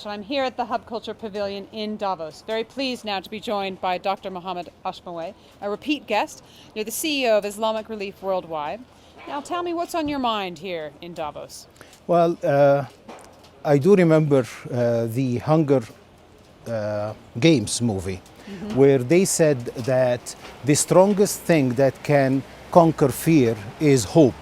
Ash, and I'm here at the Hub Culture Pavilion in Davos. Very pleased now to be joined by Dr. Mohamed Ashmawey, a repeat guest. You're the CEO of Islamic Relief Worldwide. Now tell me what's on your mind here in Davos. Well, I do remember the Hunger Games movie, where they said that the strongest thing that can conquer fear is hope.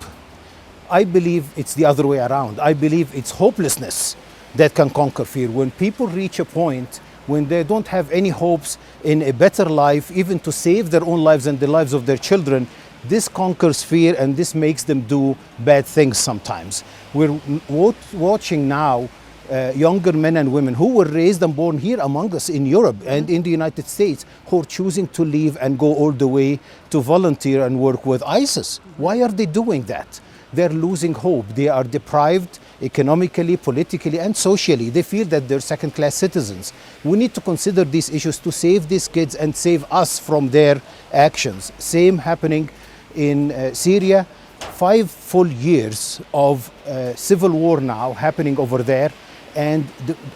I believe it's the other way around. I believe it's hopelessness that can conquer fear. When people reach a point when they don't have any hopes in a better life, even to save their own lives and the lives of their children, this conquers fear and this makes them do bad things sometimes. We're watching now younger men and women who were raised and born here among us in Europe and in the United States, who are choosing to leave and go all the way to volunteer and work with ISIS. Why are they doing that? They're losing hope. They are deprived economically, politically, and socially. They feel that they're second-class citizens. We need to consider these issues to save these kids and save us from their actions. Same happening in Syria. 5 full years of civil war now happening over there. And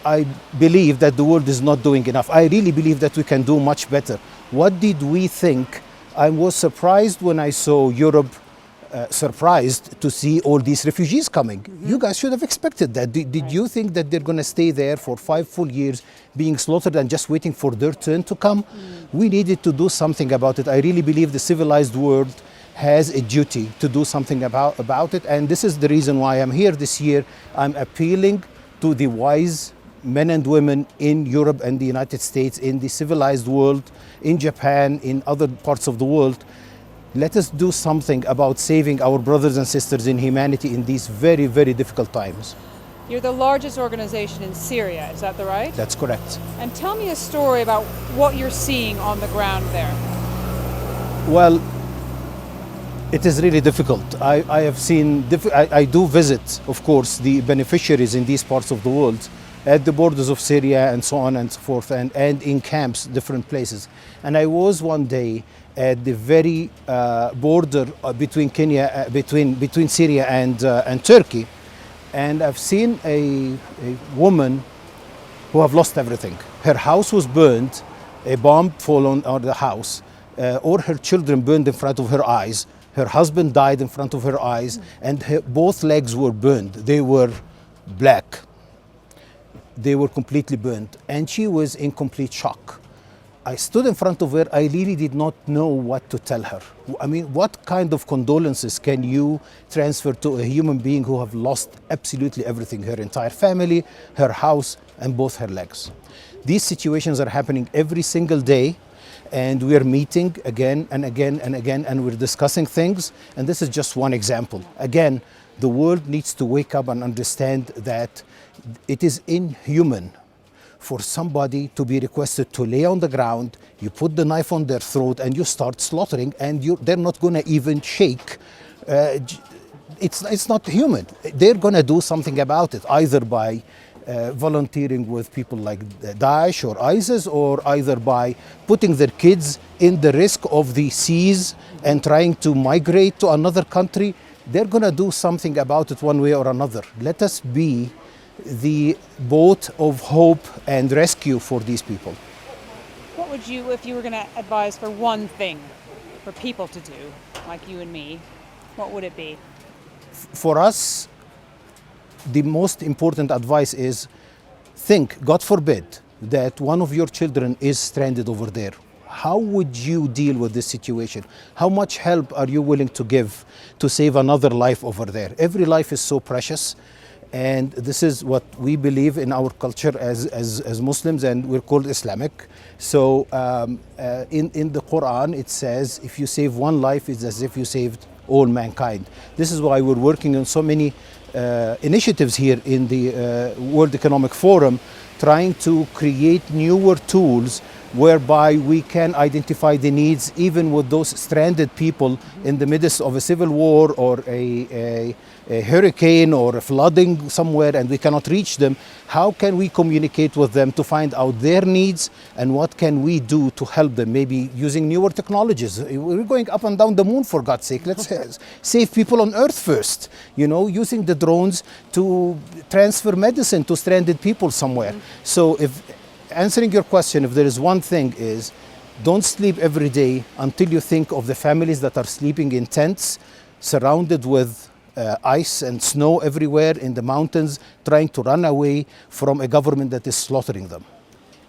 I believe that the world is not doing enough. I really believe that we can do much better. What did we think? I was surprised when I saw Europe surprised to see all these refugees coming. You guys should have expected that. Did you think that they're going to stay there for 5 full years being slaughtered and just waiting for their turn to come? We needed to do something about it. I really believe the civilized world has a duty to do something about it, and this is the reason why I'm here this year. I'm appealing to the wise men and women in Europe and the United States, in the civilized world, in Japan, in other parts of the world. Let us do something about saving our brothers and sisters in humanity in these very, very difficult times. You're the largest organization in Syria, is that right? That's correct. And tell me a story about what you're seeing on the ground there. Well, it is really difficult. I have seen, I do visit, of course, the beneficiaries in these parts of the world, at the borders of Syria and so on and so forth, and in camps, different places. And I was one day at the very border between Kenya, between Syria and Turkey, and I've seen a woman who have lost everything. Her house was burned, a bomb fallen on the house, or her children burned in front of her eyes. Her husband died in front of her eyes, and both legs were burned. They were black. They were completely burned, and she was in complete shock. I stood in front of her. I really did not know what to tell her. I mean, what kind of condolences can you transfer to a human being who have lost absolutely everything, her entire family, her house, and both her legs? These situations are happening every single day, and we are meeting again and again and again, and we're discussing things, and this is just one example. Again, the world needs to wake up and understand that it is inhuman for somebody to be requested to lay on the ground, you put the knife on their throat and you start slaughtering, and they're not going to even shake. It's not human. They're going to do something about it, either by volunteering with people like Daesh or ISIS, or either by putting their kids in the risk of the seas and trying to migrate to another country. They're going to do something about it one way or another. Let us be the boat of hope and rescue for these people. What would you, if you were going to advise for one thing for people to do, like you and me, what would it be? For us, the most important advice is think, God forbid, that one of your children is stranded over there. How would you deal with this situation? How much help are you willing to give to save another life over there? Every life is so precious. And this is what we believe in our culture as Muslims, and we're called Islamic. So in the Quran, it says, if you save one life, it's as if you saved all mankind. This is why we're working on so many initiatives here in the World Economic Forum, trying to create newer tools whereby we can identify the needs even with those stranded people in the midst of a civil war or a hurricane or a flooding somewhere and we cannot reach them. How can we communicate with them to find out their needs and what can we do to help them? Maybe using newer technologies. We're going up and down the moon, for God's sake. Let's save people on Earth first. You know, using the drones to transfer medicine to stranded people somewhere. So if answering your question, if there is one thing is, don't sleep every day until you think of the families that are sleeping in tents, surrounded with ice and snow everywhere in the mountains, trying to run away from a government that is slaughtering them.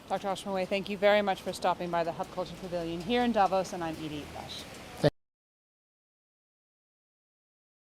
Dr. Ashmawey, thank you very much for stopping by the Hub Culture Pavilion here in Davos, and I'm Edie Bash.